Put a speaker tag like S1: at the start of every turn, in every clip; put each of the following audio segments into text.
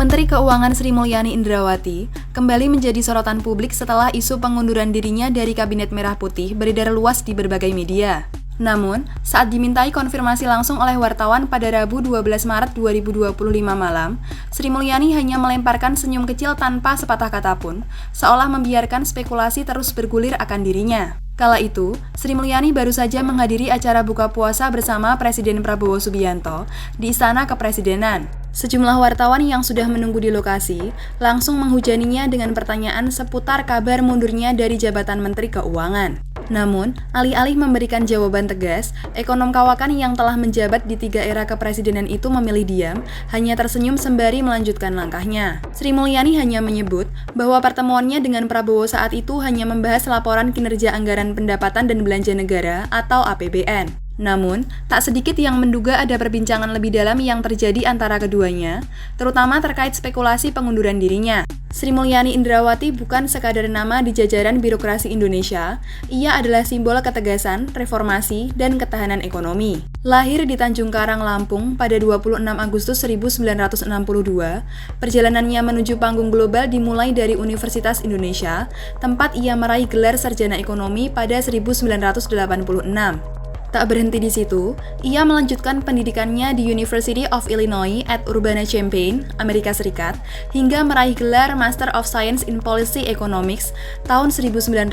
S1: Menteri Keuangan Sri Mulyani Indrawati kembali menjadi sorotan publik setelah isu pengunduran dirinya dari Kabinet Merah Putih beredar luas di berbagai media. Namun, saat dimintai konfirmasi langsung oleh wartawan pada Rabu 12 Maret 2025 malam, Sri Mulyani hanya melemparkan senyum kecil tanpa sepatah kata pun, seolah membiarkan spekulasi terus bergulir akan dirinya. Kala itu, Sri Mulyani baru saja menghadiri acara buka puasa bersama Presiden Prabowo Subianto di Istana Kepresidenan. Sejumlah wartawan yang sudah menunggu di lokasi langsung menghujaninya dengan pertanyaan seputar kabar mundurnya dari jabatan Menteri Keuangan. Namun, alih-alih memberikan jawaban tegas, ekonom kawakan yang telah menjabat di 3 era kepresidenan itu memilih diam, hanya tersenyum sembari melanjutkan langkahnya. Sri Mulyani hanya menyebut bahwa pertemuannya dengan Prabowo saat itu hanya membahas laporan kinerja anggaran pendapatan dan belanja negara atau APBN. Namun, tak sedikit yang menduga ada perbincangan lebih dalam yang terjadi antara keduanya, terutama terkait spekulasi pengunduran dirinya. Sri Mulyani Indrawati bukan sekadar nama di jajaran birokrasi Indonesia, ia adalah simbol ketegasan, reformasi, dan ketahanan ekonomi. Lahir di Tanjung Karang, Lampung pada 26 Agustus 1962, perjalanannya menuju panggung global dimulai dari Universitas Indonesia, tempat ia meraih gelar sarjana ekonomi pada 1986. Tak berhenti di situ, ia melanjutkan pendidikannya di University of Illinois at Urbana-Champaign, Amerika Serikat, hingga meraih gelar Master of Science in Policy Economics tahun 1990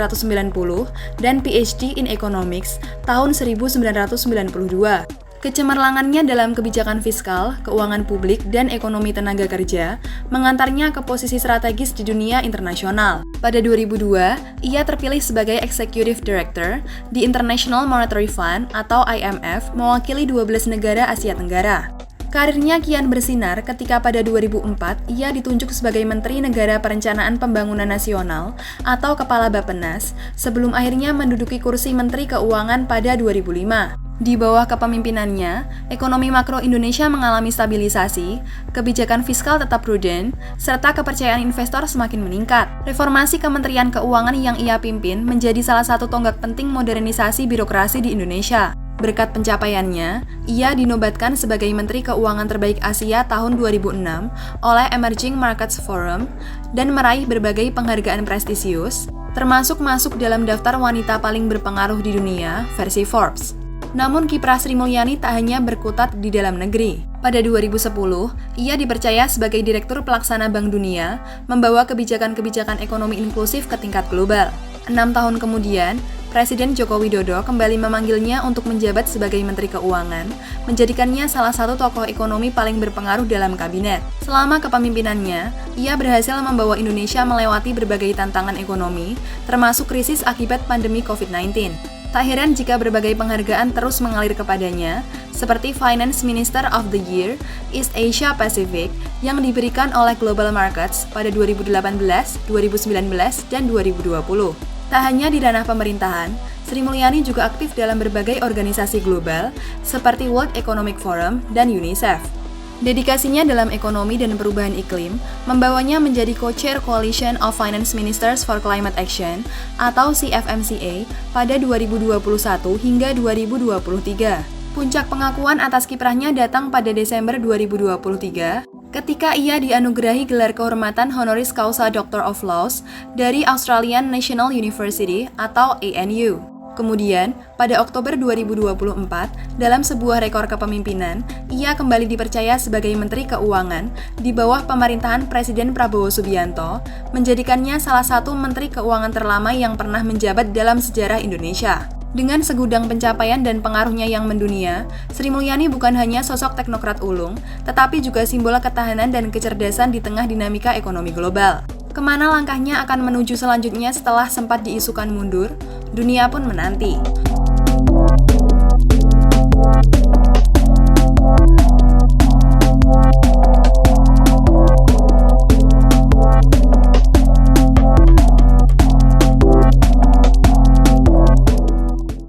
S1: dan PhD in Economics tahun 1992. Kecemerlangannya dalam kebijakan fiskal, keuangan publik, dan ekonomi tenaga kerja mengantarnya ke posisi strategis di dunia internasional. Pada 2002, ia terpilih sebagai Executive Director di International Monetary Fund atau IMF mewakili 12 negara Asia Tenggara. Karirnya kian bersinar ketika pada 2004 ia ditunjuk sebagai Menteri Negara Perencanaan Pembangunan Nasional atau Kepala Bappenas sebelum akhirnya menduduki kursi Menteri Keuangan pada 2005. Di bawah kepemimpinannya, ekonomi makro Indonesia mengalami stabilisasi, kebijakan fiskal tetap prudent, serta kepercayaan investor semakin meningkat. Reformasi Kementerian Keuangan yang ia pimpin menjadi salah satu tonggak penting modernisasi birokrasi di Indonesia. Berkat pencapaiannya, ia dinobatkan sebagai Menteri Keuangan Terbaik Asia tahun 2006 oleh Emerging Markets Forum dan meraih berbagai penghargaan prestisius, termasuk masuk dalam daftar wanita paling berpengaruh di dunia versi Forbes. Namun kiprah Sri Mulyani tak hanya berkutat di dalam negeri. Pada 2010, ia dipercaya sebagai Direktur Pelaksana Bank Dunia, membawa kebijakan-kebijakan ekonomi inklusif ke tingkat global. 6 tahun kemudian, Presiden Joko Widodo kembali memanggilnya untuk menjabat sebagai Menteri Keuangan, menjadikannya salah satu tokoh ekonomi paling berpengaruh dalam kabinet. Selama kepemimpinannya, ia berhasil membawa Indonesia melewati berbagai tantangan ekonomi, termasuk krisis akibat pandemi COVID-19. Tak heran jika berbagai penghargaan terus mengalir kepadanya, seperti Finance Minister of the Year East Asia Pacific yang diberikan oleh Global Markets pada 2018, 2019, dan 2020. Tak hanya di ranah pemerintahan, Sri Mulyani juga aktif dalam berbagai organisasi global seperti World Economic Forum dan UNICEF. Dedikasinya dalam ekonomi dan perubahan iklim membawanya menjadi co-chair Coalition of Finance Ministers for Climate Action atau CFMCA pada 2021 hingga 2023. Puncak pengakuan atas kiprahnya datang pada Desember 2023 ketika ia dianugerahi gelar kehormatan Honoris Causa Doctor of Laws dari Australian National University atau ANU. Kemudian, pada Oktober 2024, dalam sebuah rekor kepemimpinan, ia kembali dipercaya sebagai Menteri Keuangan di bawah pemerintahan Presiden Prabowo Subianto, menjadikannya salah satu Menteri Keuangan terlama yang pernah menjabat dalam sejarah Indonesia. Dengan segudang pencapaian dan pengaruhnya yang mendunia, Sri Mulyani bukan hanya sosok teknokrat ulung, tetapi juga simbol ketahanan dan kecerdasan di tengah dinamika ekonomi global. Kemana langkahnya akan menuju selanjutnya setelah sempat diisukan mundur, dunia pun menanti.